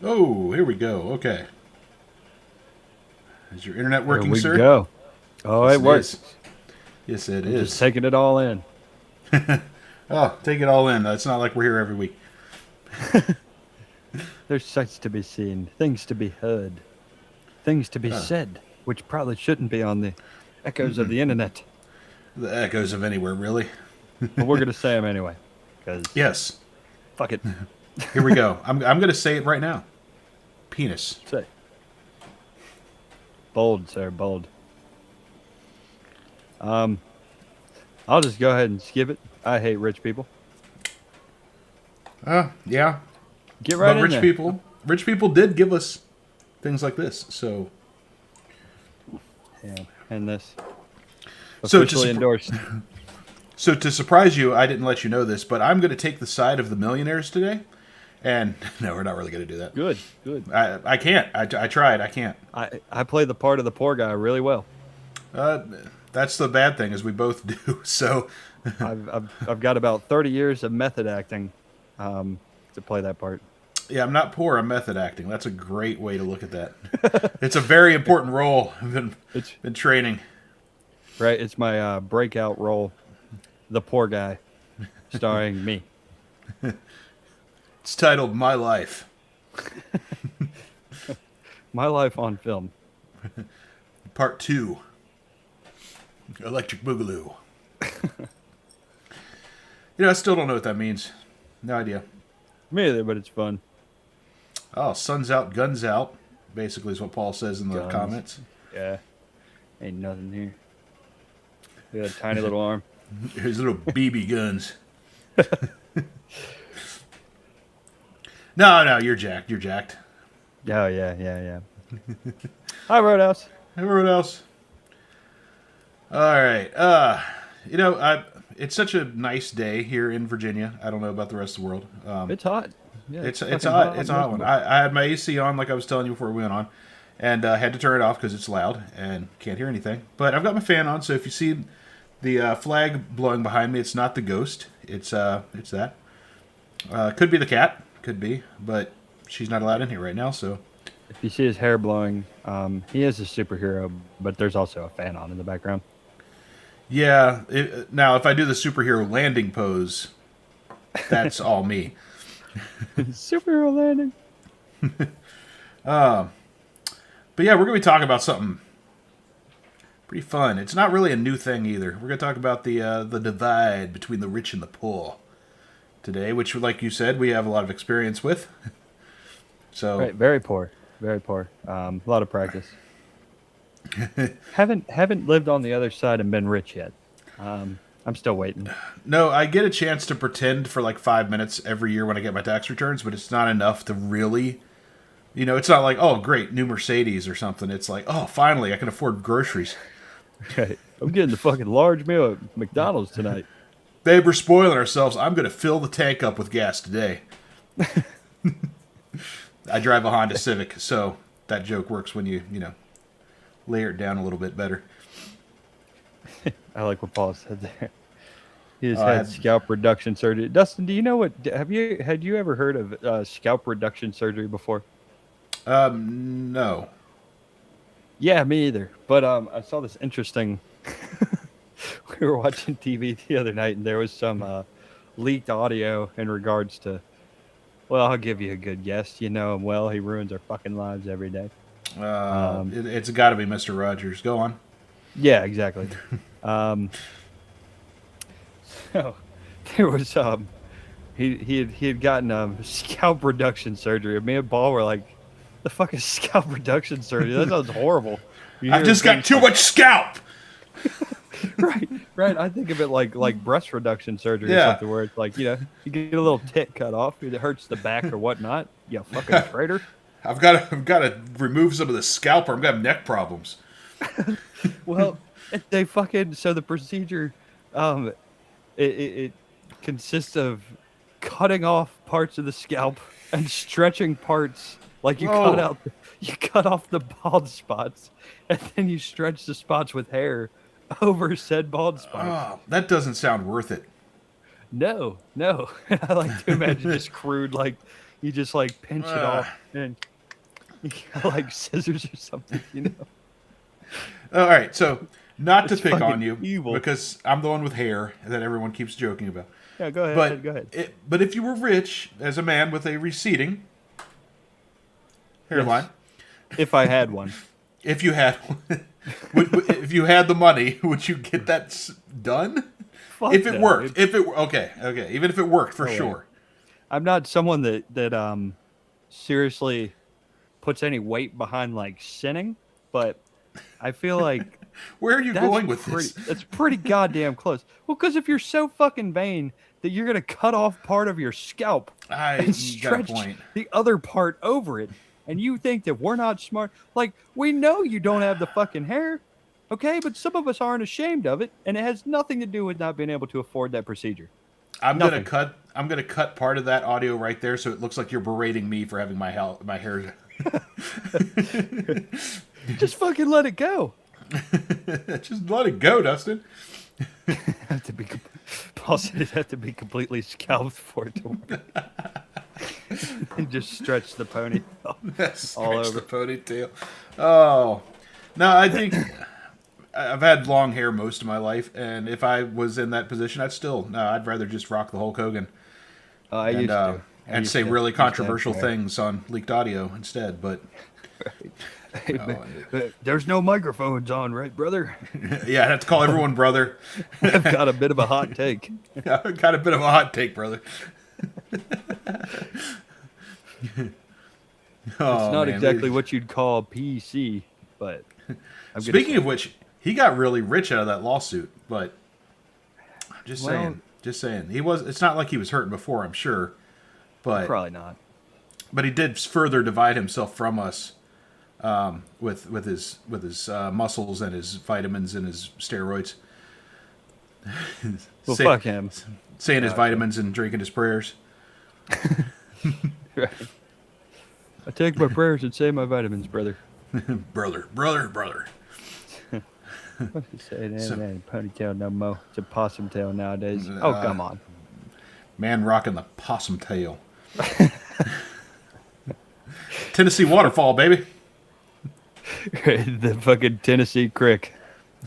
Oh, here we go. Okay. Is your internet Here working, we sir? go. Oh, Yes, it it is. works. Yes, it I'm just is. taking it all in. Oh, take it all in. It's not like we're here every week. There's sights to be seen, things to be heard, things to be Uh, said, which probably shouldn't be on the echoes of the internet. the echoes of anywhere, really. But we're going to say them anyway. Because, Yes. fuck it. Here we go. I'm going to say it right now. Penis. Say. Bold, sir, bold. I'll just go ahead and skip it. I hate rich people. Yeah. Get right But in there. rich people did give us things like this. So, Yeah, and this. so Officially endorsed. to surprise you, I didn't let you know this, but I'm going to take the side of the millionaires today. And no, we're not really going to do that. Good, good. I can't. I tried. I can't. I play the part of the poor guy really well. Uh, that's the bad thing is we both do. So, I've got about 30 years of method acting to play that part. yeah, I'm not poor. I'm method acting. That's a great way to look at that. It's a very important role. I've It's been training. right. It's my breakout role, the poor guy, starring me. It's titled My Life. My life on film. Part 2. Electric Boogaloo. I still don't know what that means. No idea. Me either, but it's fun. Oh, sun's out, guns out. Basically, is what Paul says in the Guns. comments. Yeah, ain't nothing here. Got a tiny little arm. His little BB guns. No, you're jacked. You're jacked. Oh yeah. Hi, Roadhouse. Everyone else. All right. It's such a nice day here in Virginia. I don't know about the rest of the world. It's hot. Yeah, It's fucking hot. It's a hot one. miserable. I had my AC on, like I was telling you before we went on, and had to turn it off because it's loud and can't hear anything. But I've got my fan on, so if you see the flag blowing behind me, it's not the ghost. It's that. Could be the cat. Could be, but she's not allowed in here right now. So If you see his hair blowing, he is a superhero, but there's also a fan on in the background. yeah. Now, if I do the superhero landing pose, that's all me. Superhero landing. But yeah, we're going to be talking about something pretty fun. It's not really a new thing either. We're going to talk about the divide between the rich and the poor today, which, like you said, we have a lot of experience with. So, Right, very poor, very poor. A lot of practice. haven't lived on the other side and been rich yet. I'm still waiting. no, I get a chance to pretend for like 5 minutes every year when I get my tax returns, but it's not enough to really. It's not like, oh, great, new Mercedes or something. It's like, oh, finally, I can afford groceries. Okay, I'm getting the fucking large meal at McDonald's tonight. Babe, we're spoiling ourselves. I'm going to fill the tank up with gas today. I drive a Honda Civic, so that joke works when you layer it down a little bit better. I like what Paul said there. He has I had had- scalp reduction surgery. Dustin, do you know what? Had you ever heard of scalp reduction surgery before? No. Yeah, me either. But I saw this interesting. We were watching TV the other night, and there was some leaked audio in regards to. Well, I'll give you a good guess. You know him well. He ruins our fucking lives every day. It's got to be Mr. Rogers. Go on. Yeah, exactly. So there was he had gotten scalp reduction surgery. Me and Paul were like, "The fuck is scalp reduction surgery? That sounds horrible." You I've hear just got things too like- much scalp. right. I think of it like breast reduction surgery or Yeah. something, where it's like you get a little tit cut off, it hurts the back or whatnot. You fucking traitor. I've got to remove some of the scalp, or I'm gonna have neck problems. Well, they fucking so the procedure, it consists of cutting off parts of the scalp and stretching parts like Whoa. you cut off the bald spots and then you stretch the spots with hair over said bald spots. Oh, that doesn't sound worth it. No. I like to imagine just crude like You just like pinch it Ah. off and you got like scissors or something, you know? All right, so not to It's pick on fucking you evil. because I'm the one with hair that everyone keeps joking about. Yeah, go But ahead. Go ahead. but if you were rich as a man with a receding hairline, Yes. If I had one. if you had if you had the money, would you get that done? Fuck If it no. worked, if it okay, even if it worked for No way. sure. I'm not someone that seriously puts any weight behind like sinning, but I feel like Where are you going with this? that's pretty goddamn close. Well, because if you're so fucking vain that you're gonna cut off part of your scalp You and got a stretch point. the other part over it, and you think that we're not smart, like we know you don't have the fucking hair, okay? But some of us aren't ashamed of it, and it has nothing to do with not being able to afford that procedure. I'm Nothing. gonna cut part of that audio right there, so it looks like you're berating me for having my hair. Just fucking let it go. Just let it go, Dustin. Have to be, Paul said it had to be completely scalped for it to work. And just stretch the pony. Stretch over. the ponytail. Oh, no, I think I've had long hair most of my life, and if I was in that position, I'd rather just rock the Hulk Hogan I used to. I and used say to- really used to have controversial hair. things on leaked audio instead. But Hey, man, there's no microphones on, right, brother? yeah, I'd have to call everyone brother. I've got a bit of a hot take. I've got a bit of a hot take, brother. It's not exactly what you'd call PC, but I'm Speaking of which, he got really rich out of that lawsuit, but I'm just saying. It's not like he was hurting before, I'm sure, but probably not. he did further divide himself from us with his muscles and his vitamins and his steroids. Well, fuck him. Saying his vitamins and drinking his prayers. Right. I take my prayers and say my vitamins, brother. brother. What you say? It ain't a ponytail no more. It's a possum tail nowadays. Oh, come on. Man rocking the possum tail. Tennessee waterfall, baby. The fucking Tennessee Crick.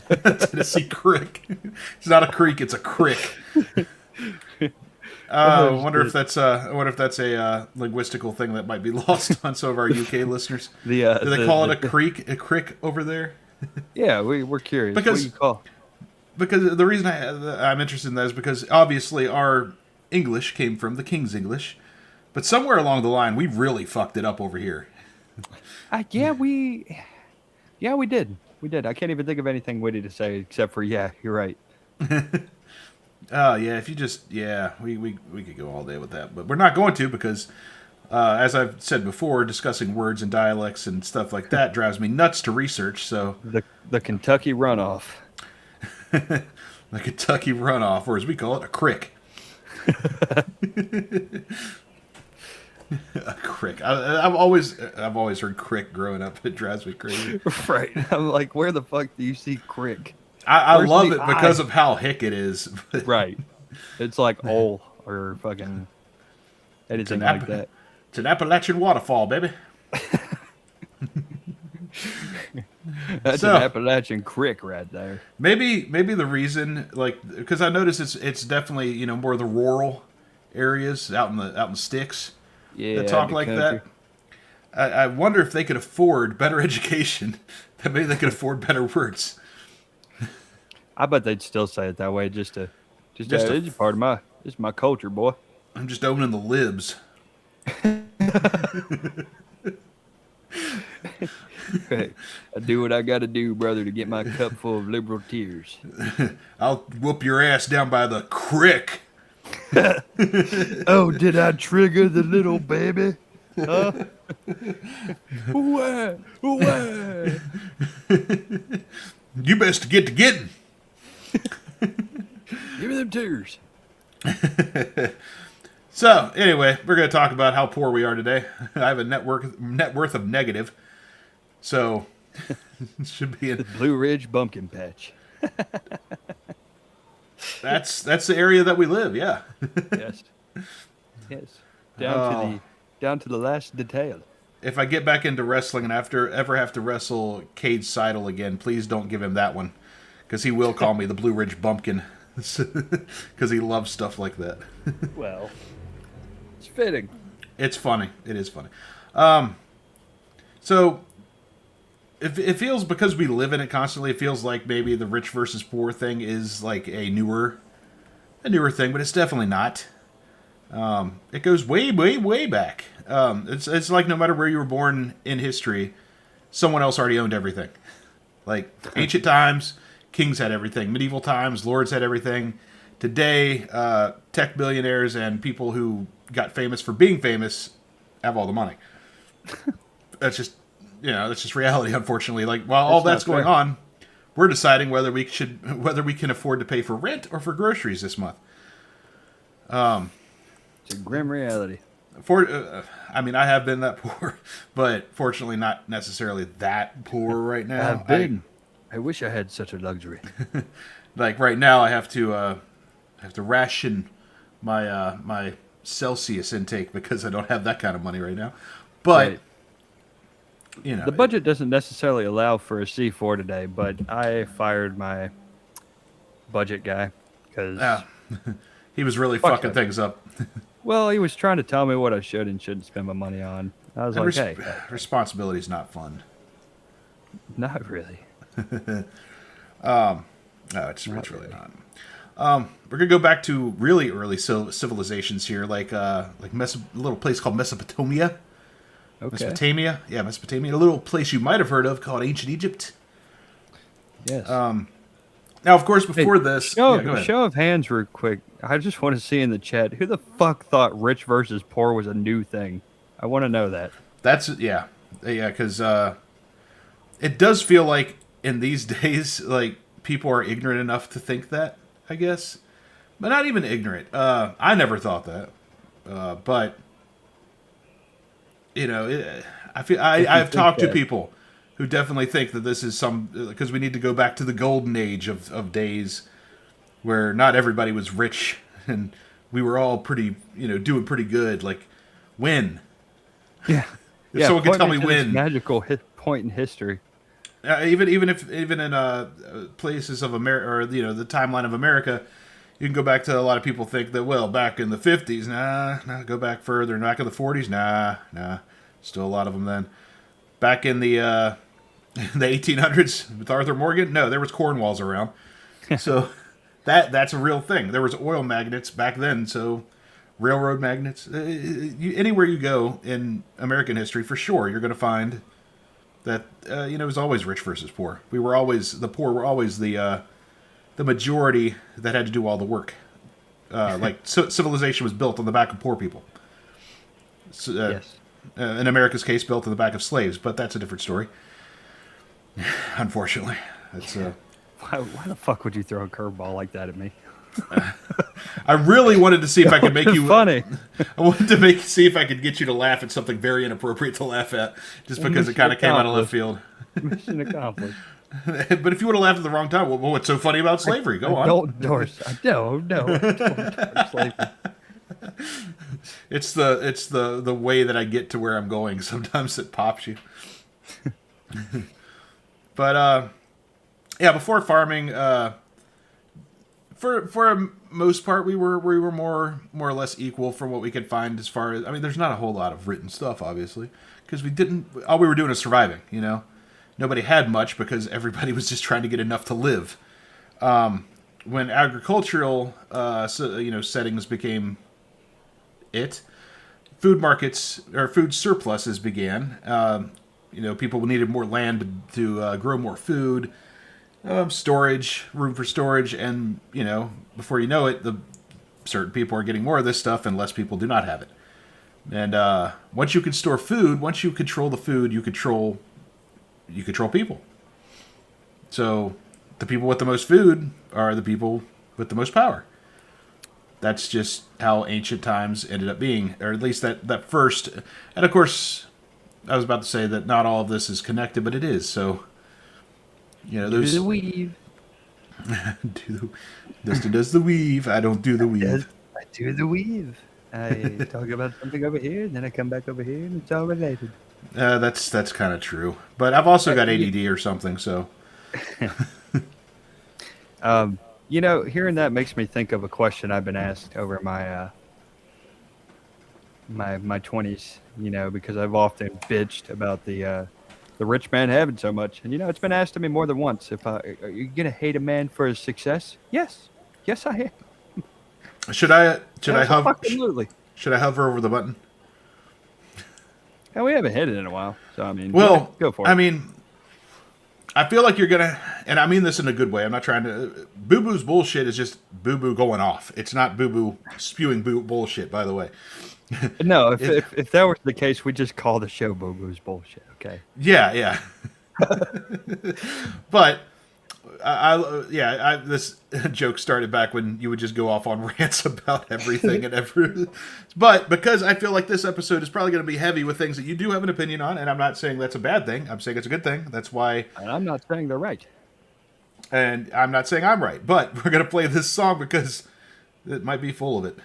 Tennessee Crick. It's not a creek, it's a crick. I wonder if that's a linguistical thing that might be lost on some of our UK listeners. Do they call it a creek, a crick over there? Yeah, we're curious. What do you call? Because the reason I'm interested in that is because obviously our English came from the King's English, but somewhere along the line we really fucked it up over here. Yeah, we did. We did. I can't even think of anything witty to say except for yeah, you're right. Oh yeah, if you just we could go all day with that, but we're not going to because as I've said before, discussing words and dialects and stuff like that drives me nuts to research. So the Kentucky runoff, the Kentucky runoff, or as we call it, a crick. A crick. I've always heard crick growing up. It drives me crazy. right? I'm like, where the fuck do you see crick? I Where's love the it because I? of how hick it is. Right. It's like ol or fucking anything like that. It's an Appalachian waterfall, baby. That's an Appalachian crick right there. Maybe the reason, because I notice it's definitely more of the rural areas out in the sticks that talk like country. that. I wonder if they could afford better education. That maybe they could afford better words. I bet they'd still say it that way just to this is part of this is my culture, boy. I'm just owning the libs. Right. I do what I got to do, brother, to get my cup full of liberal tears. I'll whoop your ass down by the crick. Oh, did I trigger the little baby? Huh? Wah, wah. You best get to getting. Give me them tears. So, anyway, we're going to talk about how poor we are today. I have a net worth of negative. So, it should be Blue Ridge Bumpkin Patch. That's the area that we live, yeah. Yes. Yes. Down down to the last detail. If I get back into wrestling and ever have to wrestle Cade Seidel again, please don't give him that one, because he will call me the Blue Ridge Bumpkin, because he loves stuff like that. Well, it's fitting. It's funny. It is funny. So it feels, because we live in it constantly, it feels like maybe the rich versus poor thing is like a newer thing, but it's definitely not. It goes way, way, way back. It's like no matter where you were born in history, someone else already owned everything. Like ancient times, kings had everything. Medieval times, lords had everything. Today, tech billionaires and people who got famous for being famous have all the money. That's just reality, unfortunately. Like while all that's going on, we're deciding whether we can afford to pay for rent or for groceries this month. It's a grim reality. I mean, I have been that poor, but fortunately not necessarily that poor right now. I've been. I wish I had such a luxury. Like right now, I have to ration my my Celsius intake because I don't have that kind of money right now. But Right. you know, The budget doesn't necessarily allow for a C4 today, but I fired my budget guy because, he was really Fuck fucking him. things up. well, he was trying to tell me what I should and shouldn't spend my money on. I was And like, hey, responsibility is not fun. not really. No, it's really not. We're gonna go back to really early civilizations here, like a little place called Mesopotamia. Okay. Mesopotamia, yeah, Mesopotamia. A little place you might have heard of called Ancient Egypt. Yes. Now, of course, before this, show, yeah, go ahead. show of hands real quick. I just want to see in the chat, who the fuck thought rich versus poor was a new thing? I want to know that. That's yeah, because it does feel like in these days, like people are ignorant enough to think that. I guess, but not even ignorant. I never thought that, but you know, I've talked to people who definitely think that this is because we need to go back to the golden age of days where not everybody was rich and we were all pretty, doing pretty good. Like when. Yeah. If someone could tell me to this when. magical point in history. Even in places of America, or the timeline of America, you can go back to a lot of people think that, well, back in the 50s, nah, go back further, back in the 40s, nah, still a lot of them then. Back in the the 1800s with Arthur Morgan, no, there was Cornwalls around, so that's a real thing. There was oil magnates back then, so railroad magnates. Anywhere you go in American history, for sure, you're going to find that it was always rich versus poor. The poor were always the majority that had to do all the work. Civilization was built on the back of poor people. Yes. In America's case, built on the back of slaves, but that's a different story. Unfortunately, that's. Why the fuck would you throw a curveball like that at me? I really wanted to see if I could make you funny. I wanted to see if I could get you to laugh at something very inappropriate to laugh at, just because it kind of came out of left field. Mission accomplished. But if you would have laughed at the wrong time, what's so funny about slavery? Go on. Don't endorse. I don't endorse slavery. It's the way that I get to where I'm going. Sometimes it pops you. But yeah, before farming, for most part, we were more or less equal from what we could find as far as, I mean, there's not a whole lot of written stuff, obviously, because all we were doing is surviving. Nobody had much because everybody was just trying to get enough to live. When agricultural settings became food markets or food surpluses began. People needed more land to grow more food. Storage, room for storage, and before you know it, certain people are getting more of this stuff, and less people do not have it. And once you can store food, once you control the food, you control people. So the people with the most food are the people with the most power. That's just how ancient times ended up being, or at least that first. And of course, I was about to say that not all of this is connected, but it is. So. Those Do the weave. Dustin does the weave. I don't do the weave. I do the weave. I talk about something over here, and then I come back over here, and it's all related. That's kind of true. But I've also got you- ADD or something, so. Hearing that makes me think of a question I've been asked over my my 20s. Because I've often bitched about the rich man having so much, and it's been asked of me more than once. Are you gonna hate a man for his success? Yes, I am. Should I hover? Absolutely. Should I hover over the button? And we haven't hit it in a while, so I mean, Well, go for it. I mean, I feel like you're gonna, and I mean this in a good way. I'm not trying to. Boo Boo's bullshit is just Boo Boo going off. It's not Boo Boo spewing bullshit. By the way. No, if that was the case, we'd just call the show Boo Boo's bullshit. Okay. Yeah. But this joke started back when you would just go off on rants about everything and every. But because I feel like this episode is probably going to be heavy with things that you do have an opinion on, and I'm not saying that's a bad thing. I'm saying it's a good thing. That's why. And I'm not saying they're right. And I'm not saying I'm right, but we're going to play this song because it might be full of it.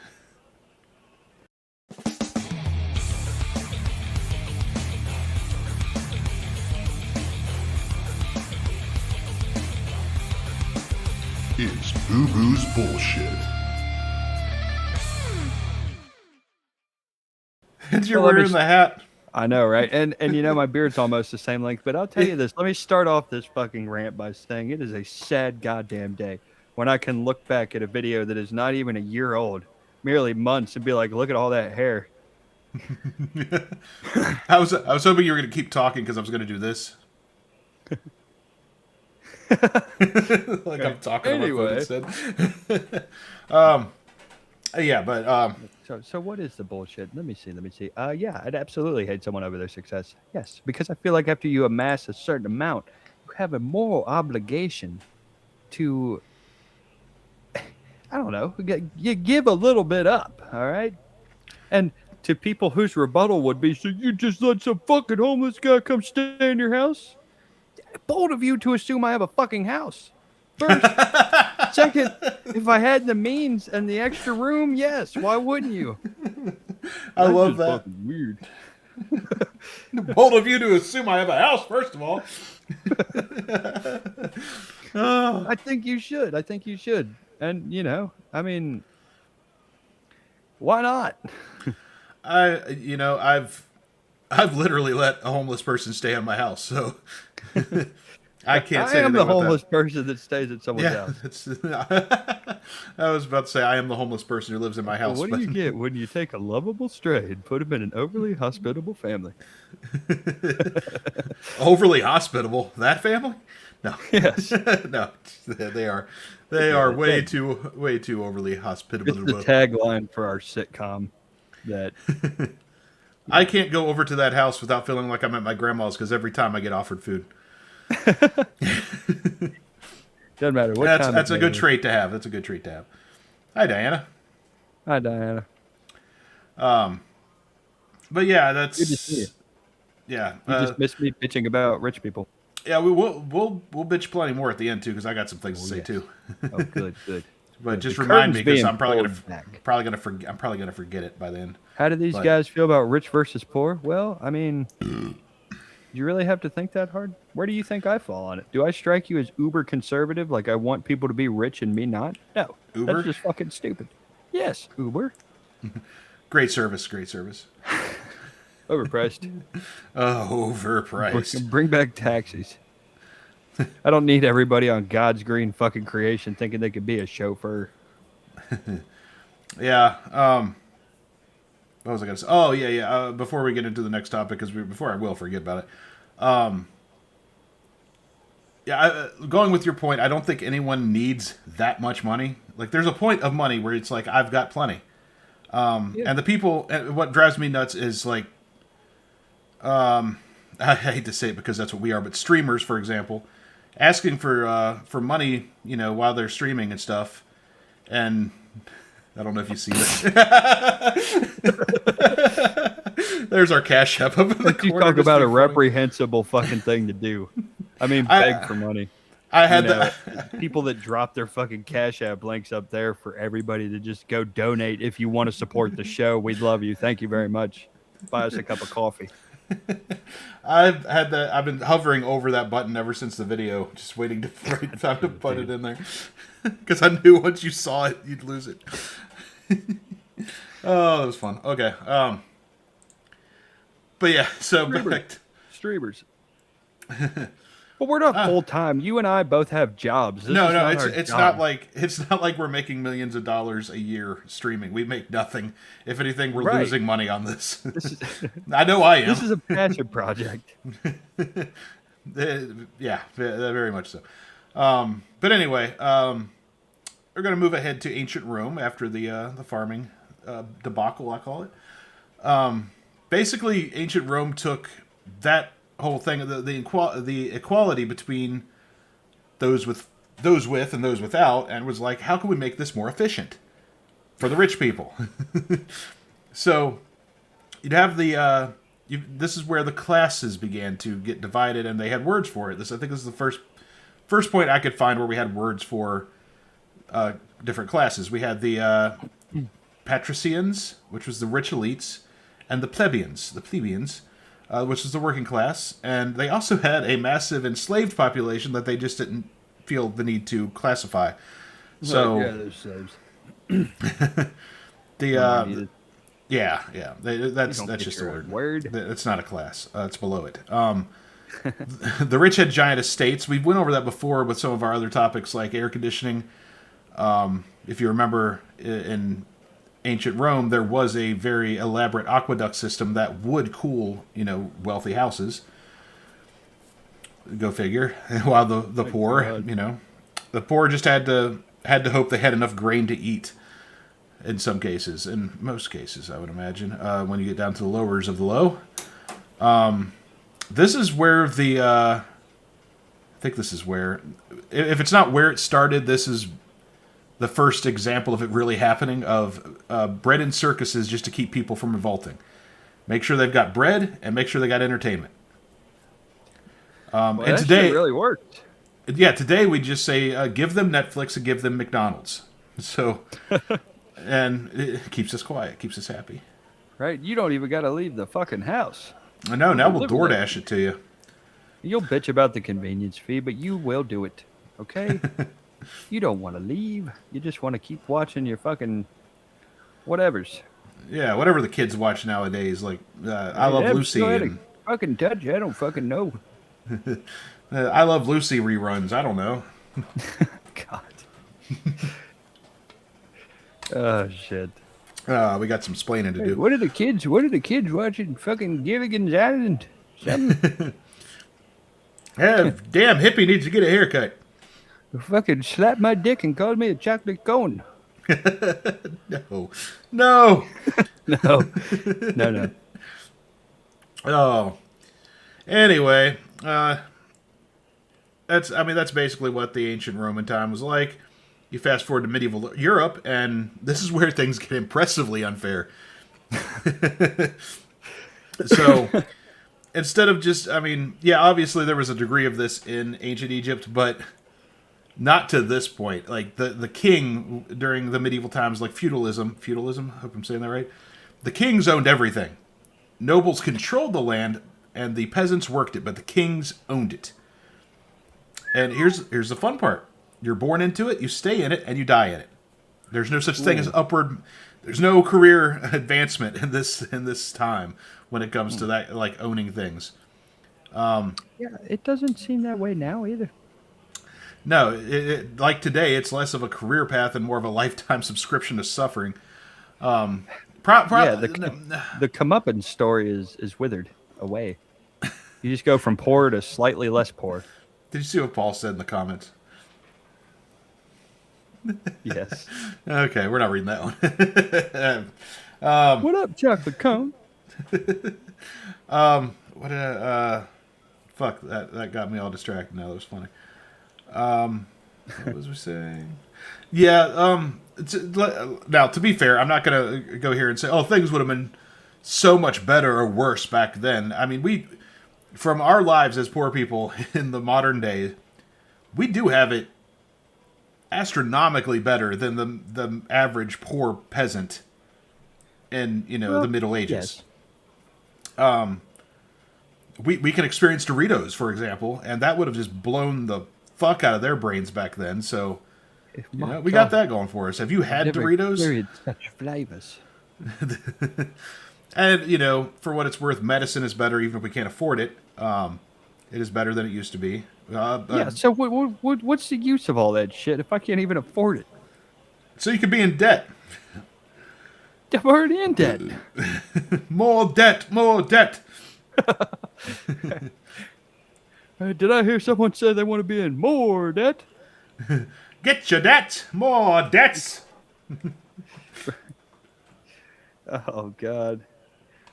It's Boo Boo's bullshit. And you're Well, let me wearing the hat. I know, right? And my beard's almost the same length, but I'll tell you this. Let me start off this fucking rant by saying it is a sad goddamn day when I can look back at a video that is not even a year old, merely months, and be like, look at all that hair. I was hoping you were going to keep talking because I was going to do this. Like I'm talking Anyway. on my phone instead. Yeah, but So what is the bullshit? Let me see. Yeah, I'd absolutely hate someone over their success. Yes, because I feel like after you amass a certain amount, you have a moral obligation to, I don't know, you give a little bit up, all right? And to people whose rebuttal would be, so you just let some fucking homeless guy come stay in your house? Bold of you to assume I have a fucking house. First. Second, if I had the means and the extra room, yes. Why wouldn't you? I That's love just that. fucking weird. Bold of you to assume I have a house, first of all. I think you should. And I mean, why not? I've literally let a homeless person stay in my house, so I can't I say am anything the about homeless person that stays at someone's Yeah, house. I was about to say I am the homeless person who lives in my house. What do you get when you take a lovable stray and put him in an overly hospitable family? Overly hospitable? That family? No. Yes. No, they are. They are way too overly hospitable. It's the tagline for our sitcom that I can't go over to that house without feeling like I'm at my grandma's because every time I get offered food. doesn't matter what time. That's of a day good it is. trait to have. That's a good trait to have. Hi, Diana. Hi, Diana. But yeah, that's Good to see you. Yeah, You just missed me bitching about rich people. yeah. We'll bitch plenty more at the end too because I got some things to say yes. too. Oh, good. But just The remind me curtain's because being I'm probably pulled back. I'm probably gonna forget it by then. How do these But- guys feel about rich versus poor? Well, I mean, do you really have to think that hard? Where do you think I fall on it? Do I strike you as uber conservative, like I want people to be rich and me not? No. Uber? That's just fucking stupid. Yes, Uber. Great service, great service. Overpriced. Overpriced. Bring back taxis. I don't need everybody on God's green fucking creation thinking they could be a chauffeur. Yeah. What was I gonna say? Oh yeah. Before we get into the next topic, before I will forget about it. Going with your point, I don't think anyone needs that much money. Like, there's a point of money where it's like I've got plenty. And the people, and what drives me nuts is like, I hate to say it because that's what we are, but streamers, for example, asking for money, while they're streaming and stuff, and I don't know if you see that. There's our Cash App up in the You corner. talk just about a being funny. reprehensible fucking thing to do. I mean, beg for money. I had people that drop their fucking Cash App links up there for everybody to just go donate. If you want to support the show, we'd love you. Thank you very much. Buy us a cup of coffee. I've been hovering over that button ever since the video, just waiting to right time to put it in there, because I knew once you saw it, you'd lose it. Oh, that was fun. Okay, but yeah, so Streamers. Well, we're not full time. You and I both have jobs. No, it's not like we're making millions of dollars a year streaming. We make nothing. If anything, we're losing money on this. I know I am. This is a passion project. Yeah, very much so. But anyway, we're going to move ahead to ancient Rome after the farming debacle, I call it. Basically, ancient Rome took that whole thing, the equality between those with and those without, and was like, how can we make this more efficient for the rich people? So you'd have this is where the classes began to get divided, and they had words for it. I think this is the first point I could find where we had words for different classes. We had the patricians, which was the rich elites, and the plebeians, which is the working class, and they also had a massive enslaved population that they just didn't feel the need to classify. So yeah, there's slaves. That's just a word. It's not a class. It's below it. The rich had giant estates. We went over that before with some of our other topics like air conditioning. If you remember, in ancient Rome, there was a very elaborate aqueduct system that would cool, wealthy houses. Go figure. While the poor, the poor just had to hope they had enough grain to eat. In some cases, in most cases, I would imagine, when you get down to the lowers of the low. This is where I think this is where, if it's not where it started, this is the first example of it really happening, of bread and circuses just to keep people from revolting. Make sure they've got bread and make sure they got entertainment. And today, really worked. Yeah, today we just say, give them Netflix and give them McDonald's. So, and it keeps us quiet, keeps us happy. Right? You don't even got to leave the fucking house. I know, now we'll DoorDash it to you. You'll bitch about the convenience fee, but you will do it. Okay? You don't want to leave. You just want to keep watching your fucking whatevers. Yeah, whatever the kids watch nowadays. Like, I Love Lucy. And fucking touch. I don't fucking know. I Love Lucy reruns. I don't know. God. Oh, shit. We got some splaining to do. What are the kids watching? Fucking Gilligan's Island? Something? Yeah, damn hippie needs to get a haircut. Fucking slap my dick and call me a chocolate cone. No. No. Oh. Anyway, that's basically what the ancient Roman time was like. You fast forward to medieval Europe, and this is where things get impressively unfair. So, instead of just, obviously there was a degree of this in ancient Egypt, but not to this point. Like, the king, during the medieval times, like feudalism, I hope I'm saying that right, the kings owned everything. Nobles controlled the land, and the peasants worked it, but the kings owned it. And here's the fun part. You're born into it, you stay in it, and you die in it. There's no such thing as upward. There's no career advancement in this time when it comes to that, like owning things. Yeah, it doesn't seem that way now either. No, like today, it's less of a career path and more of a lifetime subscription to suffering. The comeuppance story is withered away. You just go from poor to slightly less poor. Did you see what Paul said in the comments? Yes. Okay, we're not reading that one. What up, chocolate cone? What did I, fuck, that got me all distracted now. That was funny. What was we saying? Yeah, now, to be fair, I'm not going to go here and say, things would have been so much better or worse back then. I mean, from our lives as poor people in the modern day, we do have it astronomically better than the average poor peasant in the Middle Ages. Yes. We can experience Doritos, for example, and that would have just blown the fuck out of their brains back then. So we got that going for us. Have you had Doritos? Experienced such flavors. And for what it's worth, medicine is better even if we can't afford it. It is better than it used to be. Yeah. So what's the use of all that shit if I can't even afford it? So you could be in debt. I'm already in debt. More debt, more debt. Did I hear someone say they want to be in more debt? Get your debt, more debts. Oh God.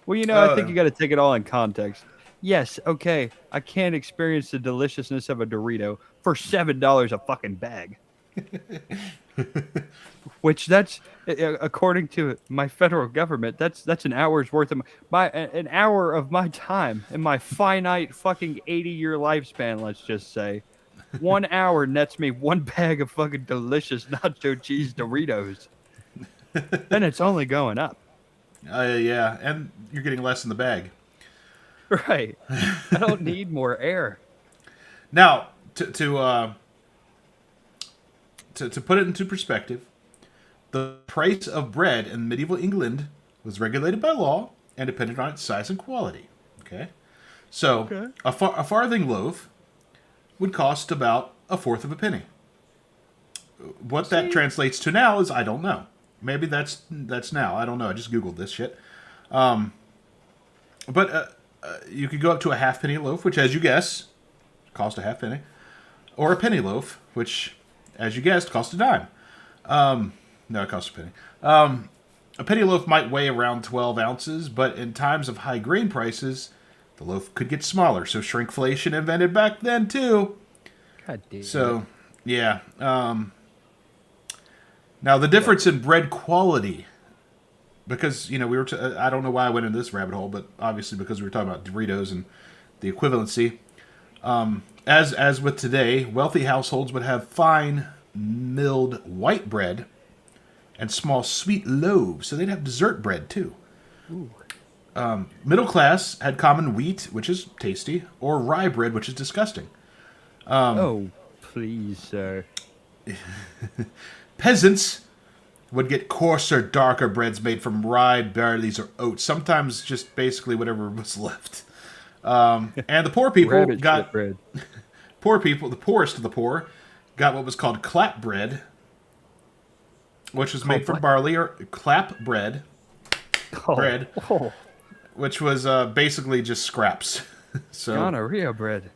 Well, I think you got to take it all in context. Yes, okay, I can't experience the deliciousness of a Dorito for $7 a fucking bag. Which that's according to my federal government, that's an hour's worth of an hour of my time in my finite fucking 80-year lifespan. Let's just say, 1 hour nets me one bag of fucking delicious nacho cheese Doritos, and it's only going up. Yeah, and you're getting less in the bag. Right. I don't need more air. Now, to put it into perspective, the price of bread in medieval England was regulated by law and depended on its size and quality. Okay, so a farthing loaf would cost about a fourth of a penny. What that translates to now is I don't know. Maybe that's now. I don't know. I just Googled this shit. But you could go up to a halfpenny loaf, which, as you guess, cost a halfpenny, or a penny loaf, which, as you guessed, cost a dime. No, it cost a penny. A penny loaf might weigh around 12 ounces, but in times of high grain prices, the loaf could get smaller. So shrinkflation invented back then too. God damn. So, yeah. Now the difference in bread quality, because we were. I don't know why I went into this rabbit hole, but obviously because we were talking about Doritos and the equivalency. As with today, wealthy households would have fine milled white bread and small sweet loaves, so they'd have dessert bread too. Middle class had common wheat, which is tasty, or rye bread, which is disgusting. Oh, please, sir. Peasants would get coarser, darker breads made from rye, barleys, or oats. Sometimes just basically whatever was left. And the poor people Rabbit got shit bread. poor people, the poorest of the poor, got what was called clap bread, which was made from barley, or clap bread, which was basically just scraps. So gonorrhea bread.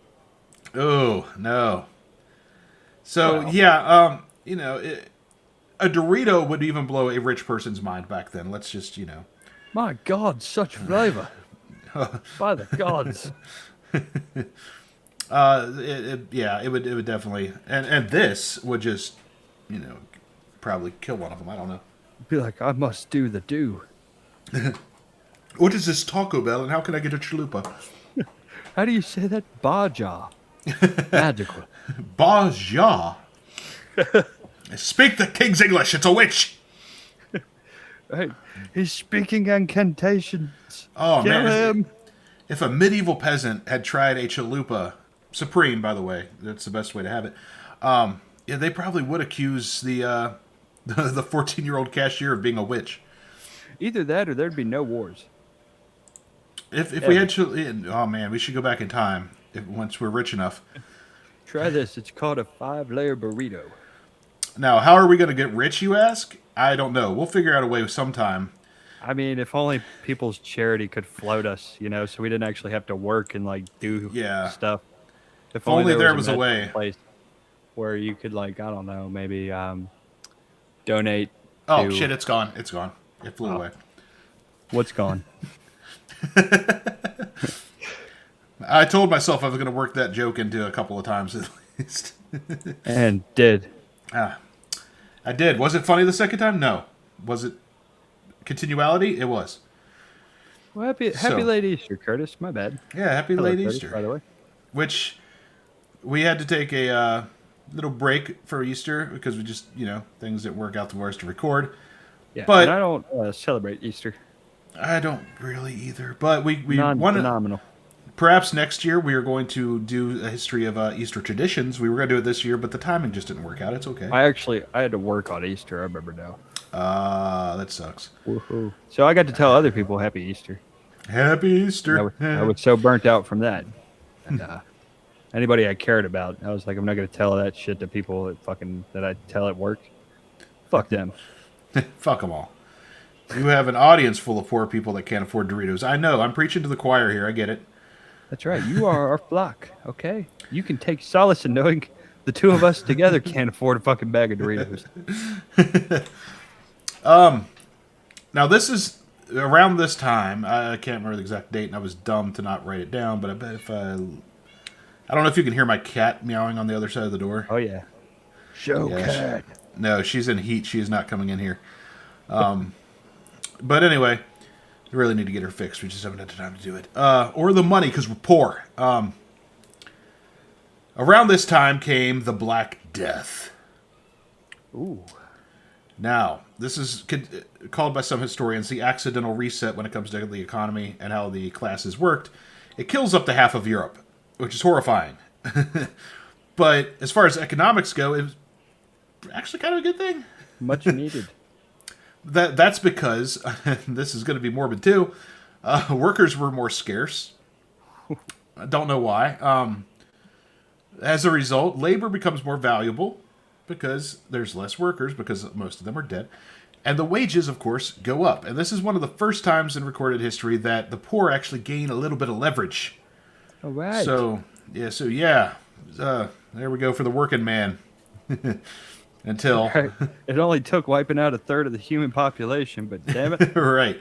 Oh no. So yeah, a Dorito would even blow a rich person's mind back then. Let's just My God, such flavor. By the gods. It would definitely, and this would just probably kill one of them. I don't know. Be like, I must do the do. What is this Taco Bell, and how can I get a chalupa? How do you say that? Baja. Magical. Baja. Speak the king's English. It's a witch. Right. He's speaking incantations. Oh Kill man! him. If a medieval peasant had tried a chalupa, supreme, by the way, that's the best way to have it. They probably would accuse the 14-year-old cashier of being a witch. Either that, or there'd be no wars. If we had oh man, we should go back in time once we're rich enough. Try this. It's called a 5-layer burrito. Now, how are we going to get rich, you ask? I don't know. We'll figure out a way sometime. I mean, if only people's charity could float us, so we didn't actually have to work and do stuff. If only there was a magical way. Place where you could I don't know, maybe donate. Oh to... shit! It's gone. It's gone. It flew away. What's gone? I told myself I was going to work that joke into a couple of times at least. And did. I did. Was it funny the second time? No. Was it continuality? It was. Well, happy late Easter, Curtis. My bad. Yeah, happy Hello, late Curtis, Easter. by the way. Which we had to take a little break for Easter because we just, things didn't work out the worst to record. Yeah, But and I don't celebrate Easter. I don't really either. But we want to. Non-phenomenal. Perhaps next year we are going to do a history of Easter traditions. We were going to do it this year, but the timing just didn't work out. It's okay. I had to work on Easter. I remember now. That sucks. Woohoo! So I got to tell other people Happy Easter. Happy Easter. I was so burnt out from that. And, anybody I cared about, I was like, I'm not going to tell that shit to people that I tell at work. Fuck them. Fuck them all. You have an audience full of poor people that can't afford Doritos. I know. I'm preaching to the choir here. I get it. That's right. You are our flock, okay? You can take solace in knowing the two of us together can't afford a fucking bag of Doritos. Now, this is around this time. I can't remember the exact date, and I was dumb to not write it down, but I bet if I don't know if you can hear my cat meowing on the other side of the door. Oh, yeah. Show Yeah, cat. No, she's in heat. She is not coming in here. But anyway, we really need to get her fixed. We just haven't had the time to do it. Or the money, because we're poor. Around this time came the Black Death. Ooh. Now, this is called by some historians the accidental reset when it comes to the economy and how the classes worked. It kills up to half of Europe, which is horrifying. But as far as economics go, it was actually kind of a good thing. Much needed. That's because, this is going to be morbid too, workers were more scarce. I don't know why. As a result, labor becomes more valuable because there's less workers because most of them are dead. And the wages, of course, go up. And this is one of the first times in recorded history that the poor actually gain a little bit of leverage. All right. So there we go for the working man. Until... Right. It only took wiping out a third of the human population, but damn it. Right.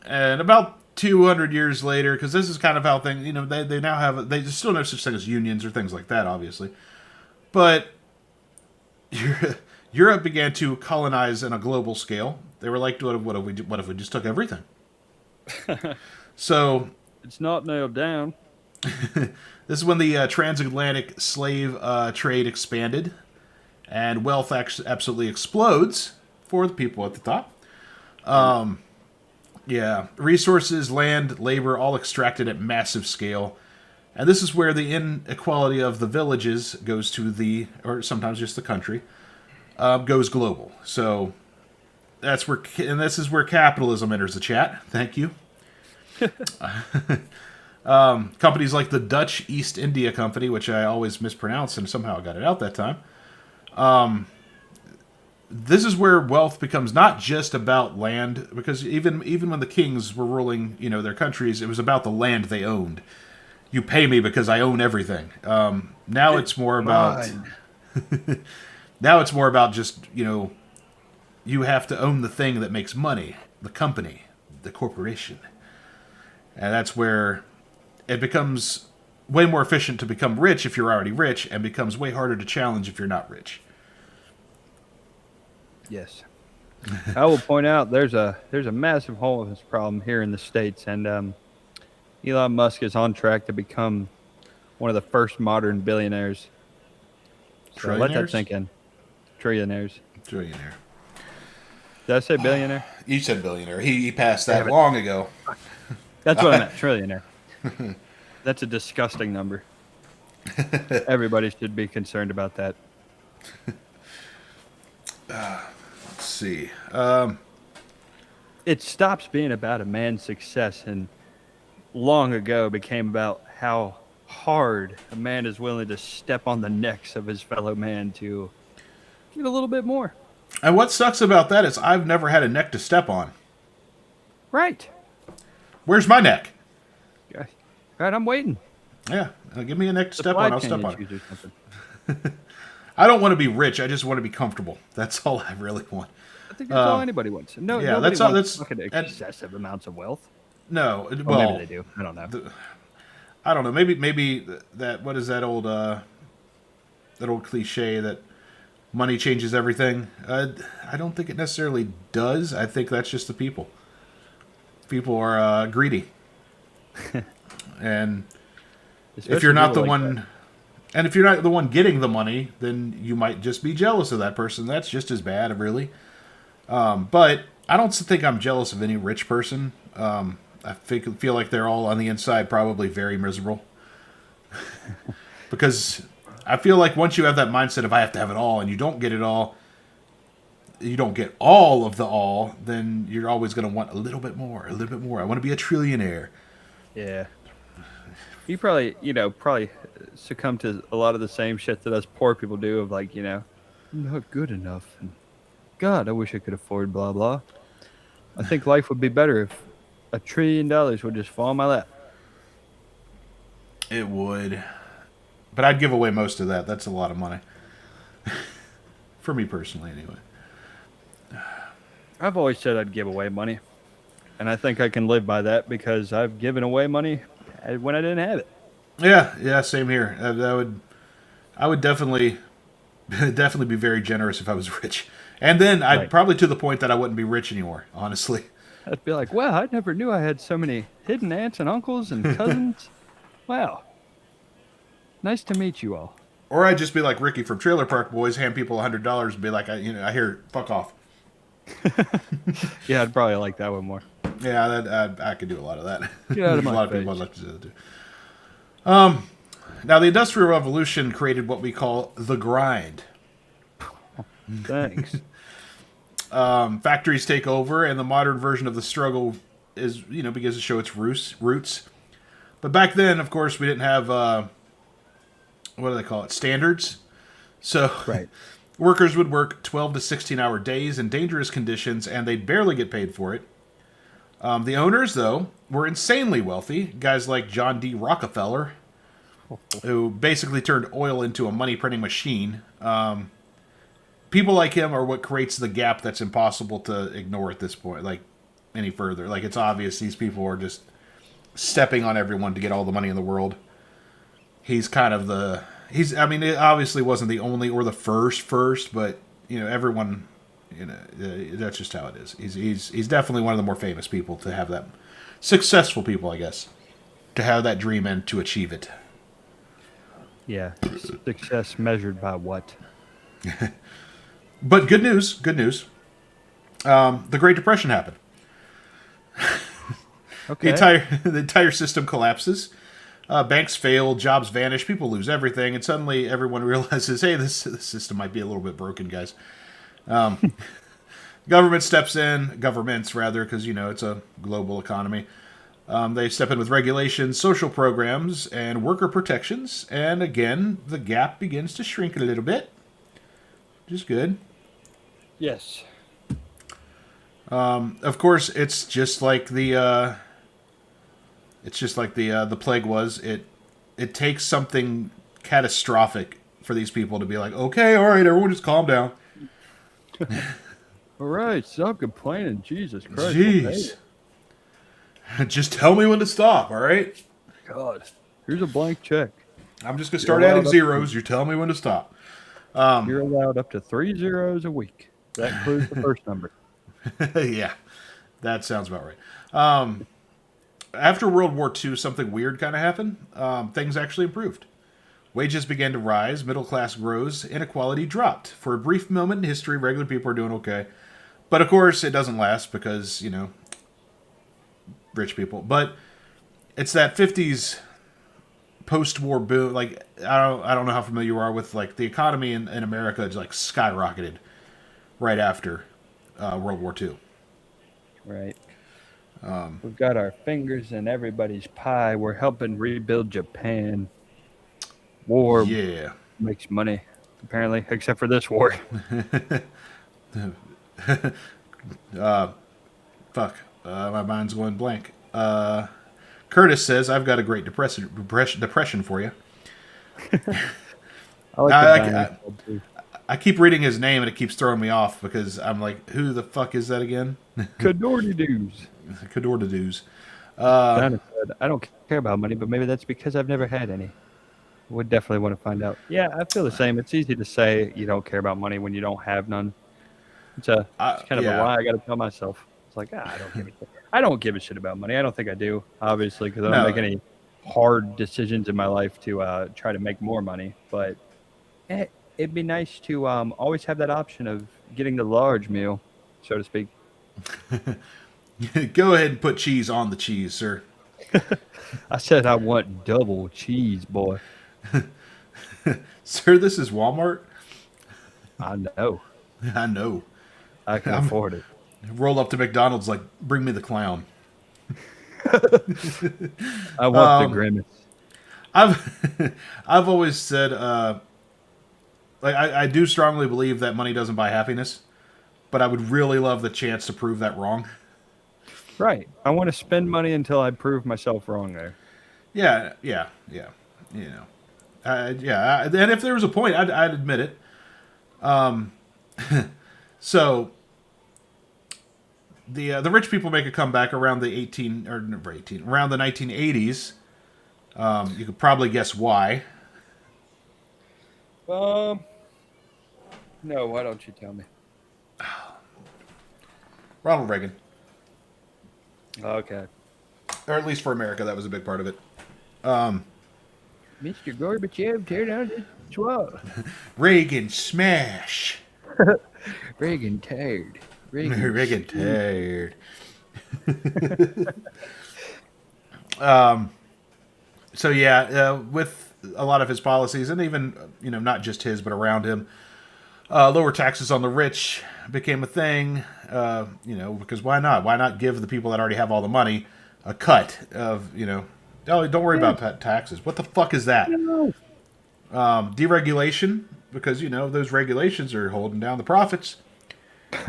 And about 200 years later, because this is kind of how things, they now have, they still no such thing as unions or things like that, obviously. But Europe began to colonize on a global scale. They were like, what if we just took everything? So... It's not nailed down. This is when the transatlantic slave trade expanded, and wealth absolutely explodes for the people at the top. Resources, land, labor, all extracted at massive scale. And this is where the inequality of the villages goes to or sometimes just the country, goes global. So this is where capitalism enters the chat. Thank you. Companies like the Dutch East India Company, which I always mispronounce and somehow I got it out that time. This is where wealth becomes not just about land, because even when the kings were ruling, their countries, it was about the land they owned. You pay me because I own everything. Now it's more about now it's more about just, you have to own the thing that makes money, the company, the corporation. And that's where it becomes way more efficient to become rich if you're already rich, and becomes way harder to challenge if you're not rich. Yes. I will point out there's a massive homelessness problem here in the States, and Elon Musk is on track to become one of the first modern billionaires. So let that sink in. Trillionaires. Trillionaire. Did I say billionaire? You said billionaire. He passed that long ago. That's what I meant, trillionaire. That's a disgusting number. Everybody should be concerned about that. Let's see. It stops being about a man's success and long ago became about how hard a man is willing to step on the necks of his fellow man to get a little bit more. And what sucks about that is I've never had a neck to step on. Right. Where's my neck? Right, I'm waiting. Yeah, give me a neck to step on. I'll step on it. I don't want to be rich. I just want to be comfortable. That's all I really want. I think that's all anybody wants. No, yeah, nobody that's all. wants That's fucking excessive amounts of wealth. No, Well, well, maybe they do. I don't know. I don't know. Maybe that. What is that old cliche that money changes everything? I don't think it necessarily does. I think that's just the people. People are greedy, and Especially if you're not the people like one, And if you're not the one getting the money, then you might just be jealous of that person. That's just as bad, really. But I don't think I'm jealous of any rich person. I feel like they're all on the inside probably very miserable. Because I feel like once you have that mindset of I have to have it all and you don't get it all, you don't get all of the all, then you're always going to want a little bit more, a little bit more. I want to be a trillionaire. Yeah. You probably, probably succumb to a lot of the same shit that us poor people do of like, I'm not good enough. And God, I wish I could afford blah, blah. I think life would be better if $1 trillion would just fall in my lap. It would. But I'd give away most of that. That's a lot of money. For me personally, anyway. I've always said I'd give away money. And I think I can live by that because I've given away money when I didn't have it. Yeah, same here. I would definitely be very generous if I was rich. And then I'd probably to the point that I wouldn't be rich anymore, honestly. I'd be like, wow, I never knew I had so many hidden aunts and uncles and cousins. Wow. Nice to meet you all. Or I'd just be like Ricky from Trailer Park Boys, hand people $100 and be like, I hear, fuck off. Yeah, I'd probably like that one more. Yeah, I could do a lot of that. Get out of my a lot of face. people I'd like to do that too. Now, the Industrial Revolution created what we call the grind. Thanks. Factories take over, and the modern version of the struggle is, begins to show its roots. But back then, of course, we didn't have, what do they call it, standards. So Right. workers would work 12 to 16-hour days in dangerous conditions, and they'd barely get paid for it. The owners, though, were insanely wealthy. Guys like John D. Rockefeller, who basically turned oil into a money-printing machine. People like him are what creates the gap that's impossible to ignore at this point, like, any further. Like, it's obvious these people are just stepping on everyone to get all the money in the world. He's kind of it obviously wasn't the only or the first, but, everyone, that's just how it is. He's definitely one of the more famous people to have that, successful people, I guess, to have that dream and to achieve it. Yeah. Success measured by what? But good news. The Great Depression happened. Okay. The entire system collapses. Banks fail, jobs vanish, people lose everything, and suddenly everyone realizes, hey, this system might be a little bit broken, guys. Governments, rather, because, it's a global economy. They step in with regulations, social programs, and worker protections, and again, the gap begins to shrink a little bit. Which is good. Yes. Of course, it's just like the plague was. It takes something catastrophic for these people to be like, okay, all right, everyone, just calm down. All right, stop complaining. Jesus Christ. Jeez, just tell me when to stop. All right, God, here's a blank check. I'm just gonna start adding zeros. You tell me when to stop. You're allowed up to 3 zeros a week. That includes the first number. Yeah, that sounds about right. After World War II, something weird kind of happened. Things actually improved. Wages began to rise, middle class grows, inequality dropped. For a brief moment in history, regular people are doing okay. But of course, it doesn't last because, rich people. But it's that 50s post-war boom. Like, I don't know how familiar you are with, like, the economy in America is, like, skyrocketed right after World War II. Right. We've got our fingers in everybody's pie. We're helping rebuild Japan. War makes money, apparently, except for this war. My mind's going blank. Curtis says, I've got a great depression for you. I keep reading his name and it keeps throwing me off because I'm like, who the fuck is that again? Cadordy Doos. Cadorda Doos. I don't care about money, but maybe that's because I've never had any. Would definitely want to find out. Yeah, I feel the same. It's easy to say you don't care about money when you don't have none. It's kind of a lie I got to tell myself. It's like, I don't give a shit about money. I don't think I do, obviously, because I don't make any hard decisions in my life to try to make more money, but it'd be nice to always have that option of getting the large meal, so to speak. Go ahead and put cheese on the cheese, sir. I said I want double cheese, boy. Sir, this is Walmart. I know. I know. I can afford it. Roll up to McDonald's like, bring me the clown. I want the grimace. I've always said, like I do strongly believe that money doesn't buy happiness, but I would really love the chance to prove that wrong. Right. I want to spend money until I prove myself wrong there. Yeah. You know, yeah. And if there was a point, I'd admit it. So the rich people make a comeback around the around the 1980s. You could probably guess why. No, why don't you tell me? Ronald Reagan, Okay. or at least for America, that was a big part of it. Mr. Gorbachev, tear down this wall. Reagan smash. Reagan tired. Reagan tired. So yeah, with a lot of his policies, and even not just his, but around him, lower taxes on the rich became a thing. Because why not? Why not give the people that already have all the money a cut of Oh, don't worry about taxes. What the fuck is that? Deregulation, because those regulations are holding down the profits.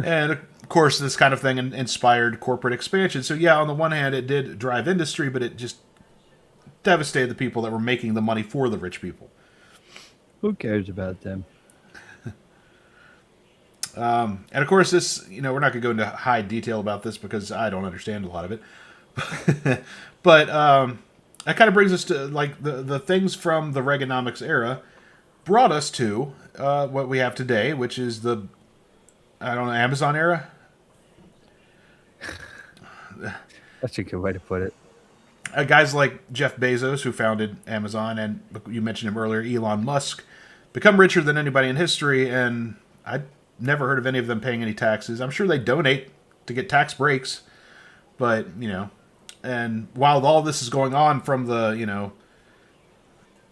And of course, this kind of thing inspired corporate expansion. So yeah, on the one hand, it did drive industry, but it just devastated the people that were making the money for the rich people. Who cares about them? And of course, this, we're not going to go into high detail about this because I don't understand a lot of it. But that kind of brings us to like the things from the Reaganomics era brought us to what we have today, which is the Amazon era. That's a good way to put it. Guys like Jeff Bezos, who founded Amazon, and you mentioned him earlier, Elon Musk, become richer than anybody in history, and I'd never heard of any of them paying any taxes. I'm sure they donate to get tax breaks, but, and while all this is going on from the,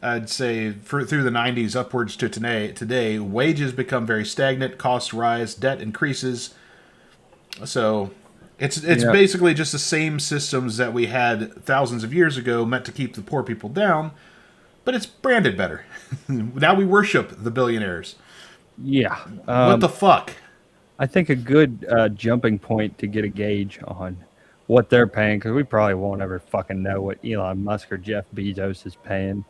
I'd say through the 90s upwards to today, wages become very stagnant, costs rise, debt increases. So it's basically just the same systems that we had thousands of years ago meant to keep the poor people down, but it's branded better. Now we worship the billionaires. Yeah. What the fuck? I think a good jumping point to get a gauge on what they're paying, because we probably won't ever fucking know what Elon Musk or Jeff Bezos is paying.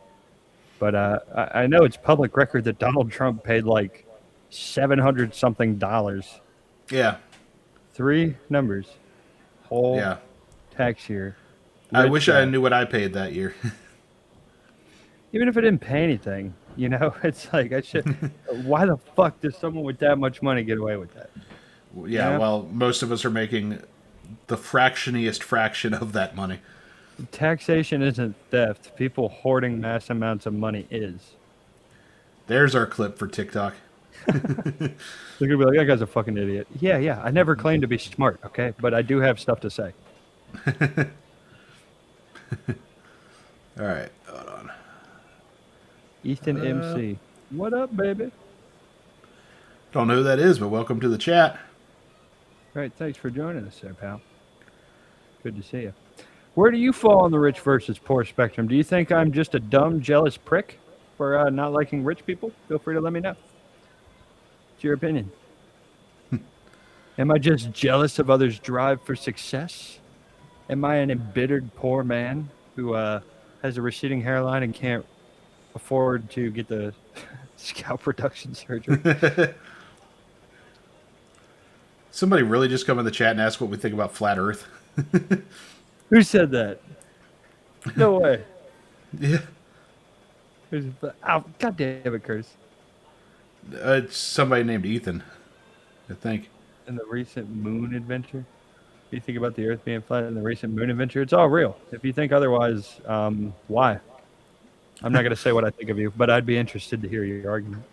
But I know it's public record that Donald Trump paid like $700 something. Yeah. 3 numbers. Whole tax year. I wish I knew what I paid that year. Even if I didn't pay anything, it's like I should. Why the fuck does someone with that much money get away with that? Yeah, well, most of us are making the fractioniest fraction of that money. Taxation isn't theft. People hoarding mass amounts of money is. There's our clip for TikTok. They're gonna be like, that guy's a fucking idiot. Yeah. I never claimed to be smart, okay? But I do have stuff to say. All right, hold on. Ethan MC. What up, baby? Don't know who that is, but welcome to the chat. Right, thanks for joining us there, pal. Good to see you. Where do you fall on the rich versus poor spectrum? Do you think I'm just a dumb, jealous prick for not liking rich people? Feel free to let me know. It's your opinion. Am I just jealous of others' drive for success? Am I an embittered poor man who has a receding hairline and can't afford to get the scalp reduction surgery? Somebody really just come in the chat and ask what we think about flat Earth. Who said that? No way. Yeah. Oh, God damn it, Curtis. It's somebody named Ethan, I think. In the recent moon adventure? you think about the Earth being flat and the recent moon adventure, it's all real. If you think otherwise, why? I'm not going to say what I think of you, but I'd be interested to hear your argument.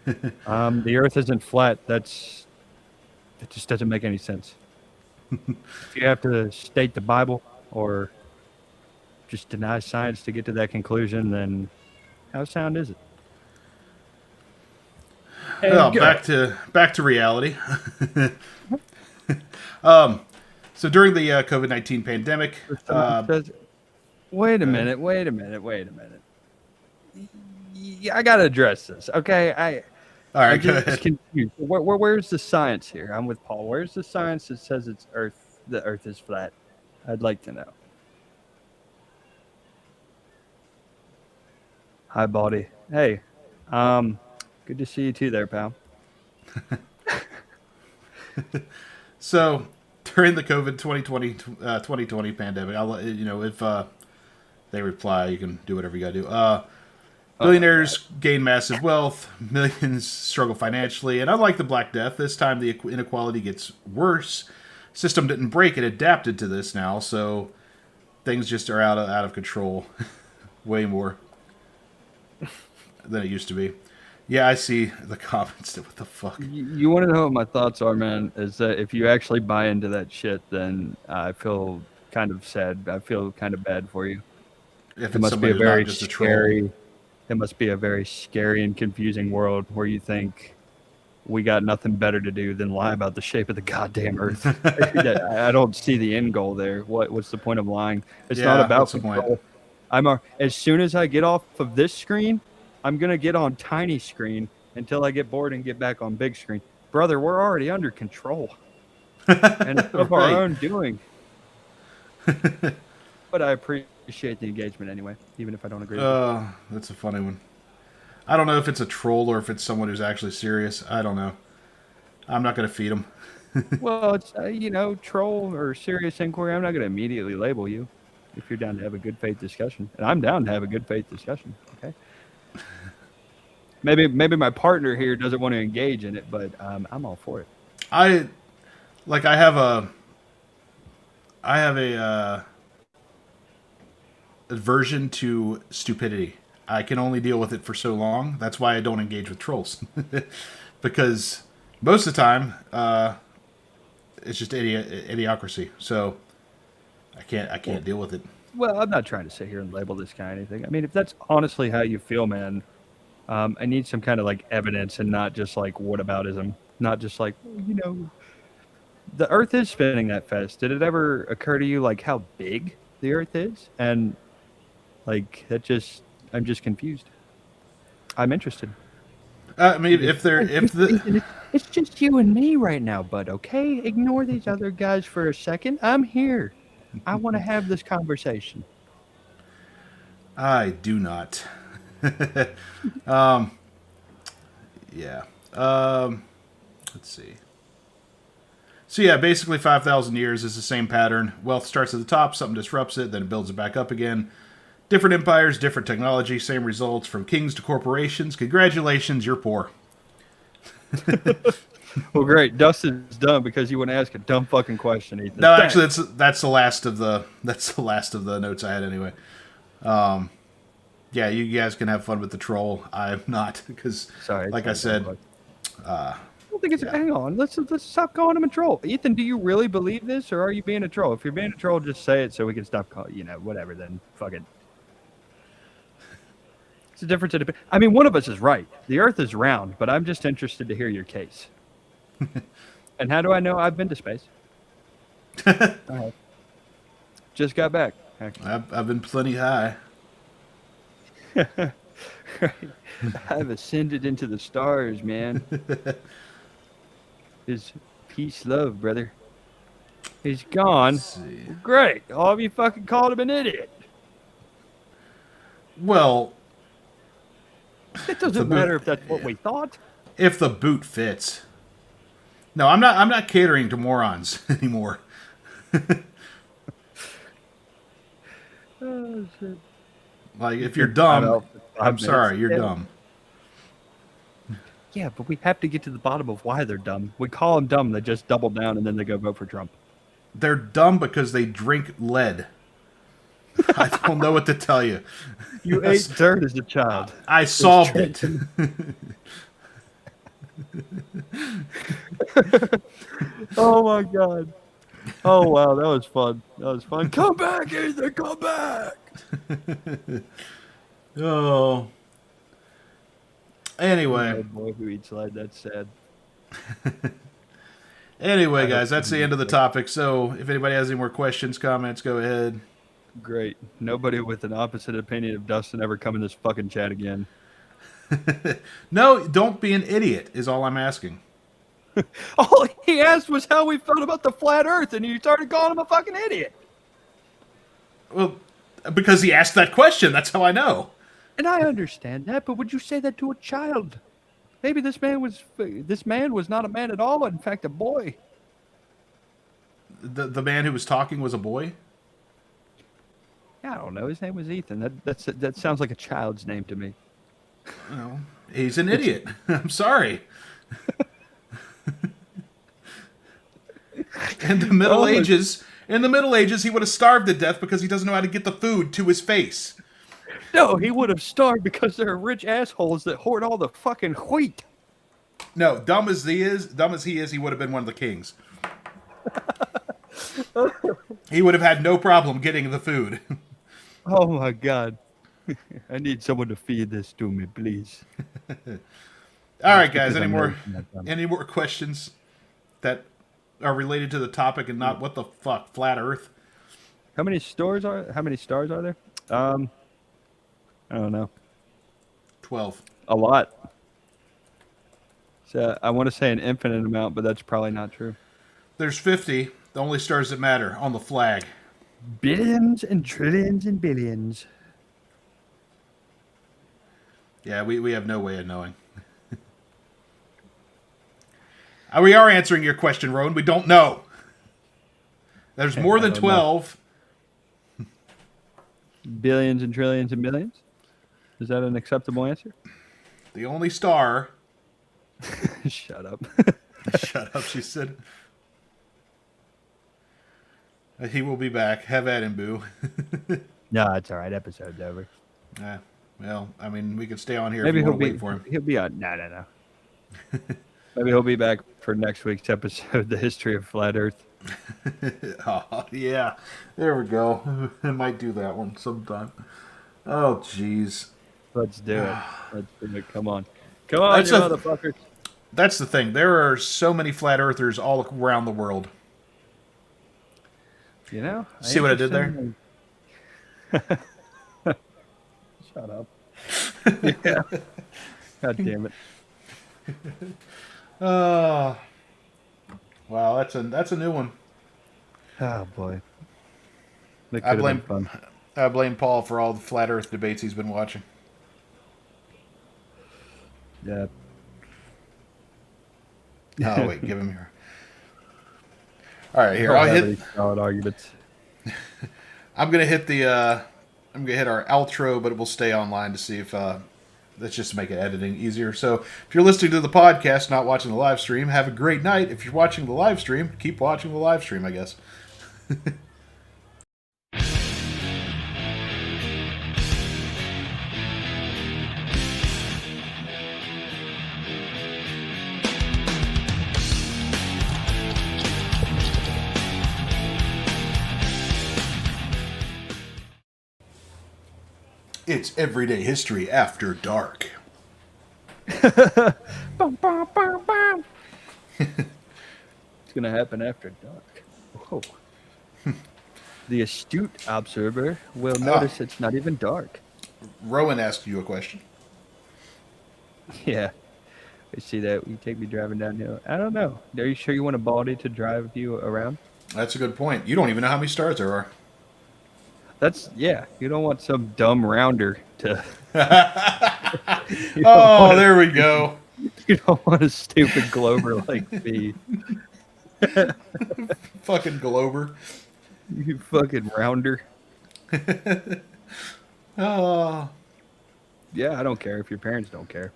The Earth isn't flat. That just doesn't make any sense. If you have to state the Bible or just deny science to get to that conclusion, then how sound is it? Well, back to reality. So during the COVID-19 pandemic, wait a minute. I gotta address this, okay? all right, I'm go just ahead. confused. Where's the science here? I'm with Paul. Where's the science that says the Earth is flat? I'd like to know. Hi, Baldy. Hey, good to see you too, there, pal. So during the COVID 2020 pandemic, I'll let you know if they reply. You can do whatever you got to do. Billionaires gain massive wealth, millions struggle financially, and unlike the Black Death, this time the inequality gets worse. System didn't break; it adapted to this now, so things just are out of control, way more than it used to be. Yeah, I see the comments. What the fuck? You want to know what my thoughts are, man? Is that if you actually buy into that shit, then I feel kind of sad. I feel kind of bad for you. If It it's must be somebody a who's very not just a troll. scary. It must be a very scary and confusing world where you think we got nothing better to do than lie about the shape of the goddamn Earth. I don't see the end goal there. What's the point of lying? It's not Yeah, about what's the point? control. As soon as I get off of this screen, I'm gonna get on tiny screen until I get bored and get back on big screen. Brother, we're already under control, and it's of Right. our own doing. But I appreciate the engagement anyway, even if I don't agree with it. That's a funny one. I don't know if it's a troll or if it's someone who's actually serious. I don't know. I'm not going to feed them. Well, it's troll or serious inquiry. I'm not going to immediately label you if you're down to have a good faith discussion, and I'm down to have a good faith discussion. Okay. Maybe my partner here doesn't want to engage in it, but I'm all for it. I have a aversion to stupidity. I can only deal with it for so long. That's why I don't engage with trolls, because most of the time it's just idiocracy. So I can't deal with it. Well, I'm not trying to sit here and label this guy anything. I mean, if that's honestly how you feel, man, I need some kind of like evidence and not just like whataboutism. Not just like, the Earth is spinning that fast. Did it ever occur to you like how big the Earth is? And like I'm just confused. I'm interested. I mean, if the It's just you and me right now, bud. Okay, ignore these other guys for a second. I'm here. I want to have this conversation. I do not. Yeah. Let's see. So yeah, basically 5,000 years is the same pattern. Wealth starts at the top, something disrupts it, then it builds it back up again. Different empires, different technology, same results from kings to corporations. Congratulations, you're poor. Well, great. Dustin's done because you want to ask a dumb fucking question, Ethan. No, Thanks. actually, that's the last of the notes I had anyway. Yeah, you guys can have fun with the troll. I'm not, because Sorry. like I said, I don't think it's. Hang on. Let's stop calling him a troll. Ethan, do you really believe this, or are you being a troll? If you're being a troll, just say it so we can stop calling. Whatever. Then fuck it. It's a difference. I mean, one of us is right. The Earth is round, but I'm just interested to hear your case. And how do I know? I've been to space. Just got back. Actually. I've been plenty high. I've ascended into the stars, man. Is peace, love, brother. He's gone. Let's see. Great. All of you fucking called him an idiot. Well, It doesn't matter if that's what we thought. if the boot fits. No, I'm not catering to morons anymore. Oh, shit. Like, if you're dumb, I'm 5 sorry, minutes. you're Yeah. dumb. Yeah, but we have to get to the bottom of why they're dumb. We call them dumb. They just double down and then they go vote for Trump. They're dumb because they drink lead. I don't know what to tell you. You ate dirt as a child. I solved it. Oh my god. Oh wow, that was fun. That was fun. Come back, Ethan, come back. Oh. Anyway. Oh boy who eats lead, that's sad. Anyway, guys, that's the end of the topic. So if anybody has any more questions, comments, go ahead. Great. Nobody with an opposite opinion of Dustin ever come in this fucking chat again. No, don't be an idiot, is all I'm asking. All he asked was how we felt about the flat earth, and you started calling him a fucking idiot. Well, because he asked that question, that's how I know. And I understand that, but would you say that to a child? Maybe this man was not a man at all, but in fact a boy. The man who was talking was a boy? I don't know. His name was Ethan. That sounds like a child's name to me. Well, he's an idiot. I'm sorry. In the Middle Ages, he would have starved to death because he doesn't know how to get the food to his face. No, he would have starved because there are rich assholes that hoard all the fucking wheat. No, dumb as he is, he would have been one of the kings. He would have had no problem getting the food. Oh my god. I need someone to feed this to me, please. All right, guys. Any Because more questions that are related to the topic and not what the fuck, flat Earth? How many stars are there? I don't know. 12. A lot. So I want to say an infinite amount, but that's probably not true. There's 50. The only stars that matter on the flag. Billions and trillions and billions. Yeah, we have no way of knowing. We are answering your question, Rowan. We don't know. There's more than 12. Billions and trillions and billions? Is that an acceptable answer? The only star. Shut up. Shut up, she said. He will be back. Have at him, boo. No, it's all right. Episode's over. Well, I mean, we could stay on here Maybe if you he'll want to be. wait for him. He'll be on. No. Maybe he'll be back for next week's episode, the history of flat Earth. Oh, yeah. There we go. I might do that one sometime. Oh, jeez. Let's do it. Let's do it. Come on, you motherfuckers. That's the thing. There are so many flat earthers all around the world. You know? See what I did there? Shut up. Yeah. God damn it. Wow, that's a new one. Oh boy. That I could have been fun. blame Paul for all the flat Earth debates he's been watching. Yeah. Oh wait, give him your. All right, here Don't I'll have hit. any solid arguments. I'm gonna hit our outro, but it will stay online to see if that's just to make it editing easier. So if you're listening to the podcast, not watching the live stream, have a great night. If you're watching the live stream, keep watching the live stream, I guess. It's Everyday History After Dark. Bum, bum, bum, bum. It's gonna happen after dark. Whoa. The astute observer will notice it's not even dark. Rowan asked you a question. Yeah. I see that. You take me driving downhill. I don't know. Are you sure you want a baldy to drive you around? That's a good point. You don't even know how many stars there are. Yeah. You don't want some dumb rounder to. Oh, there we go. You don't want a stupid Glober like me. Fucking Glober. You fucking rounder. Oh. Yeah, I don't care if your parents don't care.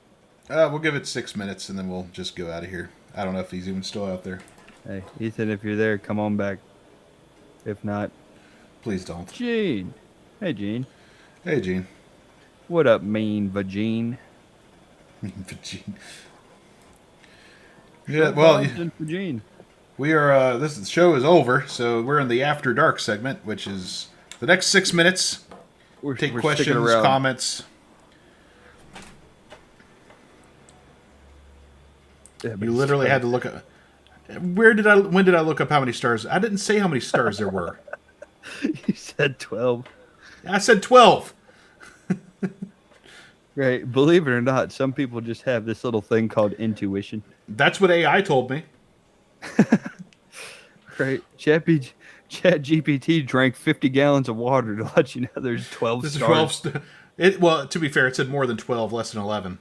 We'll give it 6 minutes and then we'll just go out of here. I don't know if he's even still out there. Hey, Ethan, if you're there, come on back. If not, Please don't. Gene. Hey, Gene. Hey, Gene. What up, mean Vagine? Gene. Yeah, well, Vagine. we are. This show is over, so we're in the After Dark segment, which is the next 6 minutes. We're Take sticking questions, around. comments. Yeah, but You it's literally fine. had to look at. When did I look up how many stars? I didn't say how many stars there were. You said 12. I said 12. Right. Believe it or not, some people just have this little thing called intuition. That's what AI told me. Right. Chat GPT drank 50 gallons of water to let you know there's 12 This is stars. 12. Well, to be fair, it said more than 12, less than 11.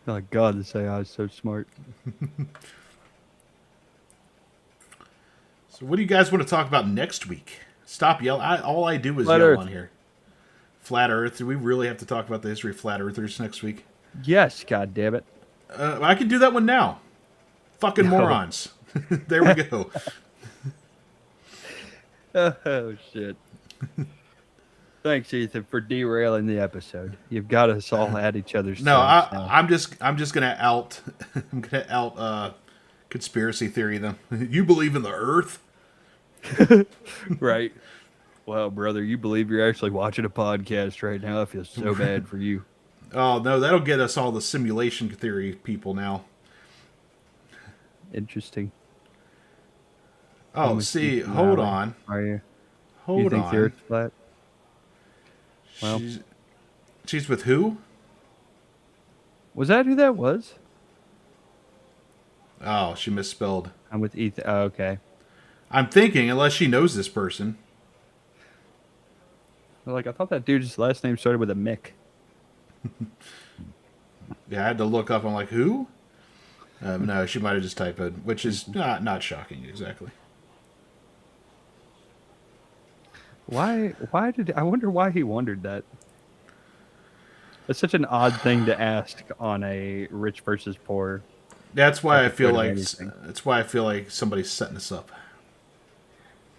Oh, God, this AI is so smart. So, what do you guys want to talk about next week? Stop yelling. All I do is Flat yell Earth. on here. Flat Earth. Do we really have to talk about the history of flat earthers next week? Yes, God damn it. I can do that one now. Fucking No. morons. There we go. Oh, shit. Thanks, Ethan, for derailing the episode. You've got us all at each other's No, throats now. I'm just gonna out. I'm gonna out conspiracy theory them. You believe in the Earth? Right. Well, brother, you believe you're actually watching a podcast right now. I feel so bad for you. Oh no, that'll get us all the simulation theory people now. Interesting. Oh, I'm a see, Ethan hold Riley. on, Are you? hold You think on. the Earth's flat? Well. She's with who? Was that who that was? Oh, she misspelled. I'm with Ethan. Oh, okay. I'm thinking, unless she knows this person. Well, like, I thought that dude's last name started with a Mick. Yeah, I had to look up. I'm like, who? No, she might have just typed it, which is not shocking exactly. Why did I wonder why he wondered that? That's such an odd thing to ask on a rich versus poor. That's why I feel Avoiding like anything. that's why I feel like somebody's setting us up.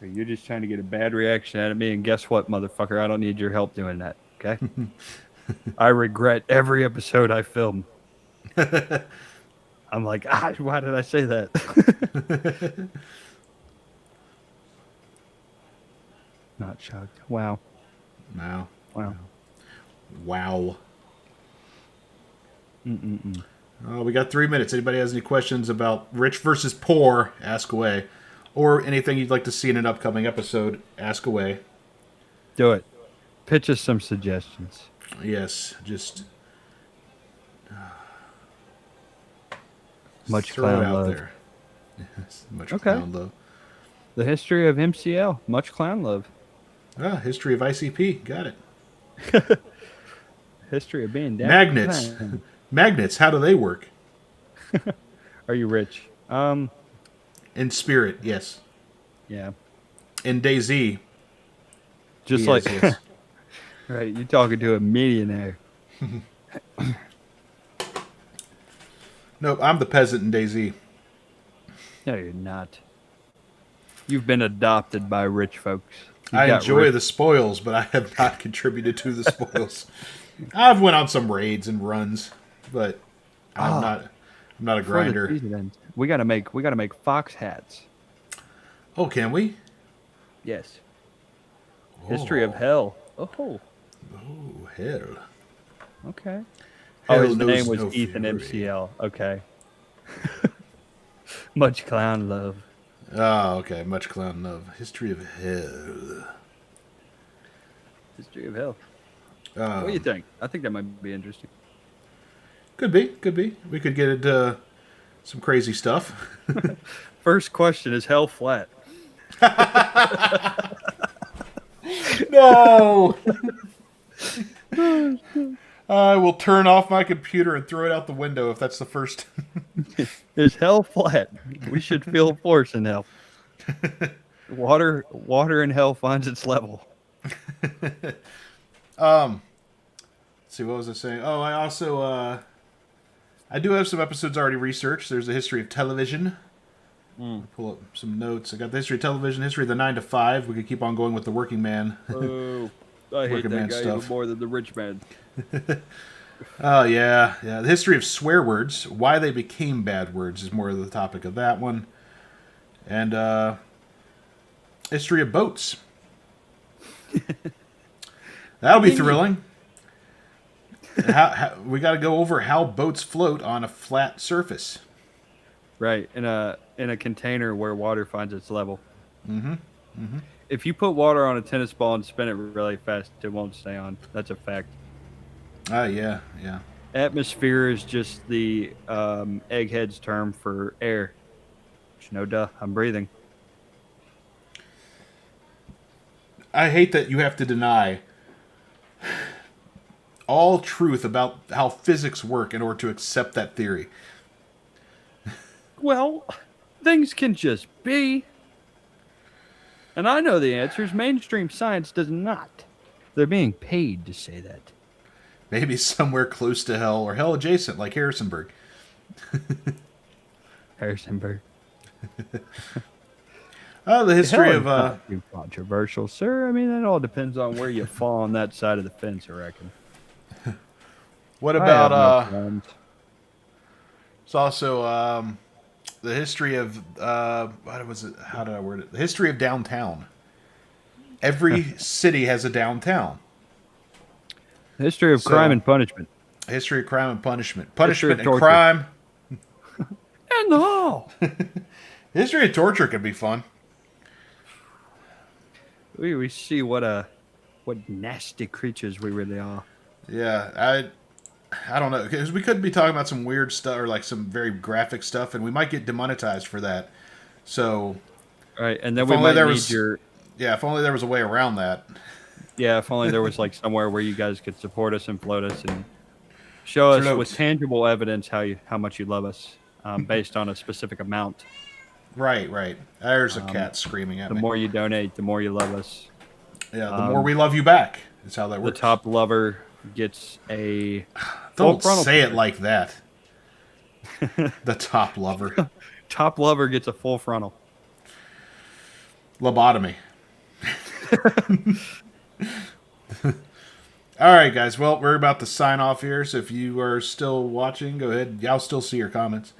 You're just trying to get a bad reaction out of me, and guess what, motherfucker? I don't need your help doing that. Okay. I regret every episode I film. I'm like, why did I say that? Not shocked. Wow. No. Wow. Wow. Mm-mm-mm. Oh, we got 3 minutes. Anybody has any questions about rich versus poor? Ask away. Or anything you'd like to see in an upcoming episode? Ask away. Do it. Pitch us some suggestions. Yes, just Much throw it clown out love. there. Yes, much Okay. clown love. The history of MCL. Much clown love. History of ICP. Got it. History of being down. Magnets. Magnets. How do they work? Are you rich? In spirit, yes. Yeah. In DayZ, Just he like is, yes. right, you're talking to a millionaire. Nope, I'm the peasant in DayZ. No, you're not. You've been adopted by rich folks. I enjoy the spoils, but I have not contributed to the spoils. I've went on some raids and runs, but I'm not a grinder. We gotta make fox hats. Oh, can we? Yes. History of hell. Oh, Oh, hell. okay. Hell Oh, his knows name was no Ethan fury. MCL. Okay. Much clown love. Oh, okay. Much clown love. History of hell. History of hell. What do you think? I think that might be interesting. Could be. Could be. We could get into some crazy stuff. First question, is hell flat? No! I will turn off my computer and throw it out the window if that's the first. Is hell flat? We should feel force in hell. Water in hell finds its level. Let's see, what was I saying? Oh, I also I do have some episodes already researched. There's a history of television. Pull up some notes. I got the history of television, history of the 9 to 5. We could keep on going with the working man. Oh, I hate Working that man guy stuff. even more than the rich man. Oh, yeah. The history of swear words, why they became bad words is more of the topic of that one. And history of boats. That'll be thrilling. We got to go over how boats float on a flat surface. Right, in a container where water finds its level. If you put water on a tennis ball and spin it really fast, it won't stay on. That's a fact. Yeah. Atmosphere is just the egghead's term for air. Which, no duh, I'm breathing. I hate that you have to deny all truth about how physics work in order to accept that theory. Well, things can just be. And I know the answers. Mainstream science does not. They're being paid to say that. Maybe somewhere close to hell or hell adjacent, like Harrisonburg. Harrisonburg. The history of Not too controversial, sir. I mean, that all depends on where you fall on that side of the fence, I reckon. what I have no about friends. it's also the history of what was it? How did I word it? The history of downtown. Every city has a downtown. History of crime and punishment. History of crime and punishment. History Punishment of and torture. crime. And the hall. History of torture could be fun. We see what nasty creatures we really are. Yeah, I don't know, because we could be talking about some weird stuff or like some very graphic stuff, and we might get demonetized for that. So, All right, and then If we only might there need was- your if only there was a way around that. yeah. If only there was like somewhere where you guys could support us and float us and show us Float. with tangible evidence how much you love us, based on a specific amount. Right. There's a cat screaming at The me. more you donate, the more you love us. Yeah, the more we love you back. Is how that The works. top lover gets a full Don't frontal say it picture. like that. The top lover. Top lover gets a full frontal. Lobotomy. All right, guys. Well, we're about to sign off here. So if you are still watching, go ahead. I'll still see your comments.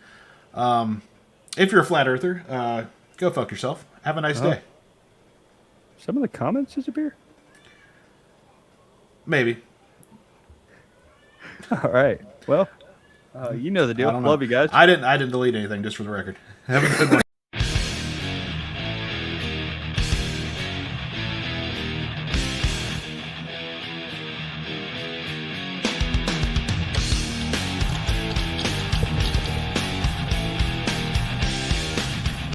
If you're a flat earther, go fuck yourself. Have a nice day. Some of the comments disappear. Maybe. All right. Well, you know the deal. I don't know. Love you guys. I didn't delete anything, just for the record. Have a good one.